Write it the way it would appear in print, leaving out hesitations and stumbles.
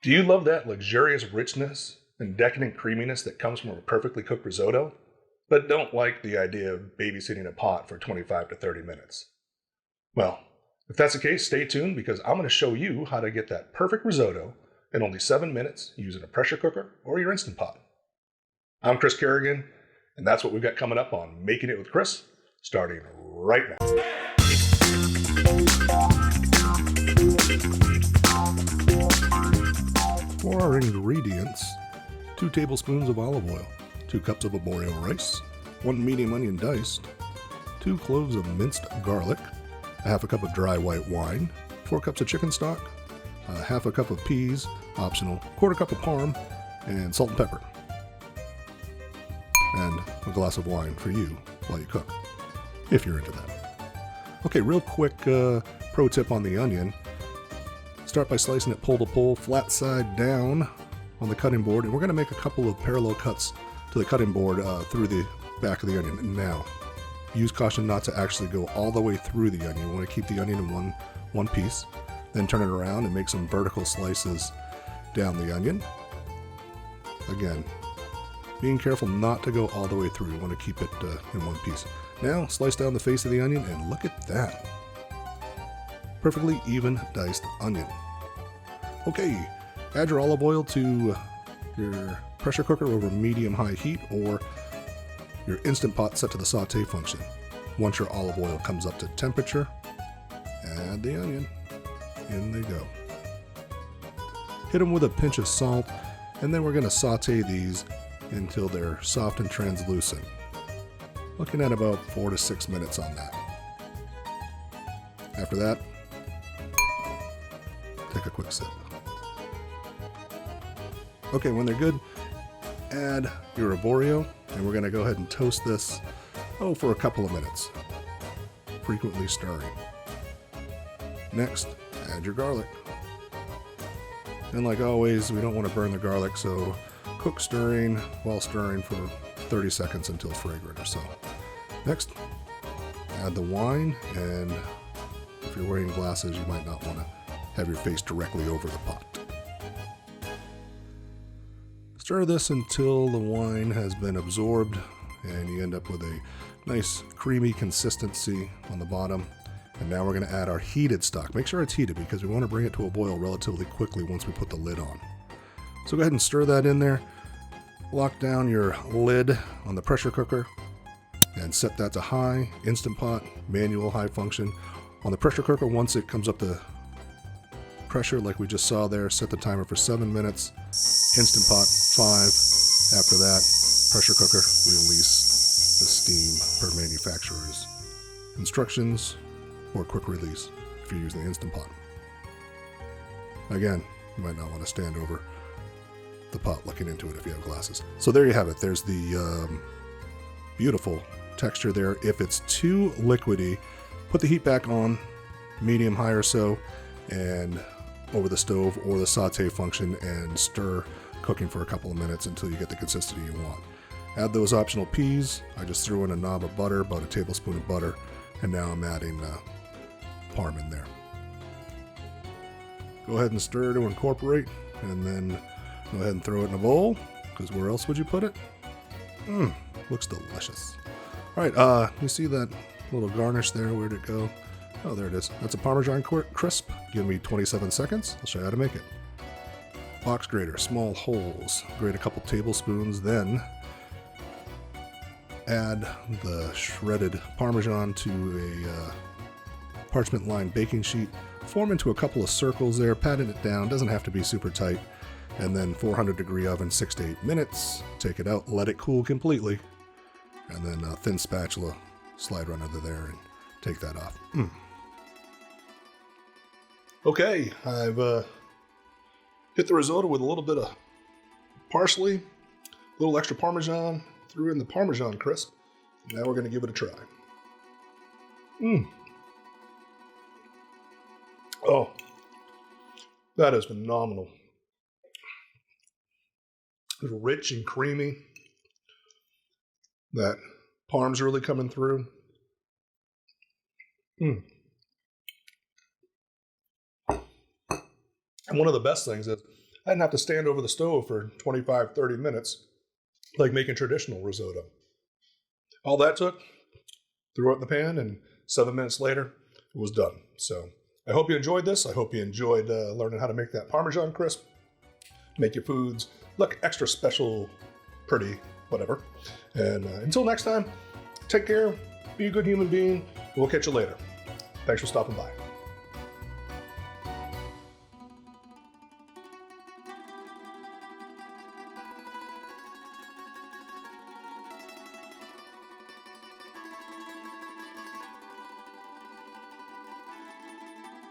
Do you love that luxurious richness and decadent creaminess that comes from a perfectly cooked risotto, but don't like the idea of babysitting a pot for 25 to 30 minutes? Well, if that's the case, stay tuned because I'm going to show you how to get that perfect risotto in only 7 minutes using a pressure cooker or your Instant Pot. I'm Chris Kerrigan, and that's what we've got coming up on Making It with Chris, starting right now. For our ingredients, 2 tablespoons of olive oil, 2 cups of arborio rice, 1 medium onion diced, 2 cloves of minced garlic, a half a cup of dry white wine, 4 cups of chicken stock, a half a cup of peas, optional, quarter cup of parm, and salt and pepper. And a glass of wine for you while you cook, if you're into that. Okay, real quick pro tip on the onion. Start by slicing it pole to pole, flat side down on the cutting board, and we're going to make a couple of parallel cuts to the cutting board through the back of the onion. Now, use caution not to actually go all the way through the onion. You want to keep the onion in one piece, then turn it around and make some vertical slices down the onion. Again, being careful not to go all the way through. You want to keep it in one piece. Now, slice down the face of the onion, and look at that. Perfectly even diced onion. Okay, add your olive oil to your pressure cooker over medium-high heat or your Instant Pot set to the Sauté function. Once your olive oil comes up to temperature, add the onion. In they go. Hit them with a pinch of salt, and then we're going to sauté these until they're soft and translucent. Looking at about 4 to 6 minutes on that. After that, take a quick sip. Okay, when they're good, add your arborio, and we're going to go ahead and toast this, for a couple of minutes, frequently stirring. Next, add your garlic. And like always, we don't want to burn the garlic, so cook while stirring for 30 seconds until fragrant or so. Next, add the wine, and if you're wearing glasses, you might not want to have your face directly over the pot. Stir this until the wine has been absorbed and you end up with a nice creamy consistency on the bottom. And now we're going to add our heated stock. Make sure it's heated because we want to bring it to a boil relatively quickly once we put the lid on. So go ahead and stir that in there. Lock down your lid on the pressure cooker and set that to high, Instant Pot, manual high function. On the pressure cooker, once it comes up to pressure like we just saw there, set the timer for 7 minutes. Instant Pot 5. After that, pressure cooker, release the steam per manufacturer's instructions, or quick release if you're using the Instant Pot. Again, you might not want to stand over the pot looking into it if you have glasses. So there you have it. There's the beautiful texture there. If it's too liquidy, put the heat back on, medium high or so, and over the stove or the saute function and stir, cooking for a couple of minutes until you get the consistency you want. Add those optional peas. I just threw in a knob of butter, about a tablespoon of butter, and now I'm adding parm in there. Go ahead and stir to incorporate, and then go ahead and throw it in a bowl, because where else would you put it? Looks delicious. All right, you see that little garnish there? Where'd it go? Oh, there it is. That's a Parmesan crisp. Give me 27 seconds. I'll show you how to make it. Box grater, small holes. Grate a couple tablespoons, then add the shredded Parmesan to a parchment-lined baking sheet. Form into a couple of circles there, patting it down. Doesn't have to be super tight. And then 400-degree oven, 6 to 8 minutes. Take it out, let it cool completely. And then a thin spatula, slide right under there and take that off. Okay, I've hit the risotto with a little bit of parsley, a little extra Parmesan, threw in the Parmesan crisp. Now we're going to give it a try. Oh, that is phenomenal. It's rich and creamy. That parm's really coming through. And one of the best things is I didn't have to stand over the stove for 25, 30 minutes like making traditional risotto. All that took, threw it in the pan, and 7 minutes later, it was done. So I hope you enjoyed this. I hope you enjoyed learning how to make that Parmesan crisp. Make your foods look extra special, pretty, whatever. And until next time, take care, be a good human being, and we'll catch you later. Thanks for stopping by.